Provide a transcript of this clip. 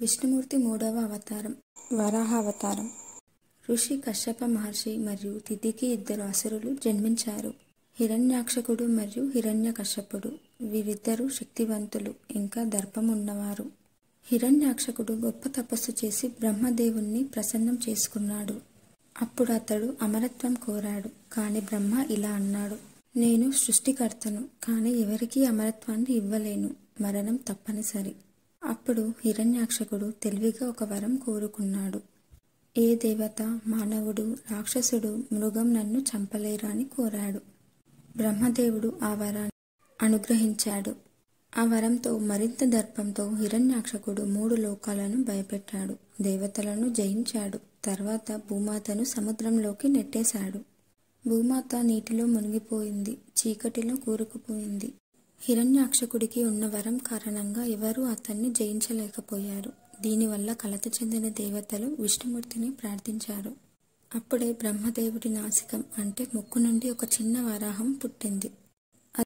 విష్ణుమూర్తి మూడవ అవతారం వరాహ అవతారం. ఋషి కశ్యప మహర్షి మరియు తిథికి ఇద్దరు అసురులు జన్మించారు. హిరణ్యాక్షకుడు మరియు హిరణ్యకశ్యపుడు. వీరిద్దరూ శక్తివంతులు, ఇంకా దర్పం ఉన్నవారు. హిరణ్యాక్షకుడు గొప్ప తపస్సు చేసి బ్రహ్మదేవుణ్ణి ప్రసన్నం చేసుకున్నాడు. అప్పుడు అతడు అమరత్వం కోరాడు. కాని బ్రహ్మ ఇలా అన్నాడు: నేను సృష్టికర్తను, కానీ ఎవరికీ అమరత్వాన్ని ఇవ్వలేను. మరణం తప్పనిసరి. అప్పుడు హిరణ్యాక్షకుడు తెలివిగా ఒక వరం కోరుకున్నాడు. ఏ దేవత, మానవుడు, రాక్షసుడు, మృగం నన్ను చంపలేరు అని కోరాడు. బ్రహ్మదేవుడు ఆ వరాన్ని అనుగ్రహించాడు. ఆ వరంతో మరింత దర్పంతో హిరణ్యాక్షకుడు 3 లోకాలను భయపెట్టాడు. దేవతలను జయించాడు. తర్వాత భూమాతను సముద్రంలోకి నెట్టేశాడు. భూమాత నీటిలో మునిగిపోయింది, చీకటిలో కూరుకుపోయింది. హిరణ్యాక్షకుడికి ఉన్న వరం కారణంగా ఎవరూ అతన్ని జయించలేకపోయారు. దీనివల్ల కలత చెందిన దేవతలు విష్ణుమూర్తిని ప్రార్థించారు. అప్పుడే బ్రహ్మదేవుడి నాసికం అంటే ముక్కు నుండి ఒక చిన్న వరాహం పుట్టింది.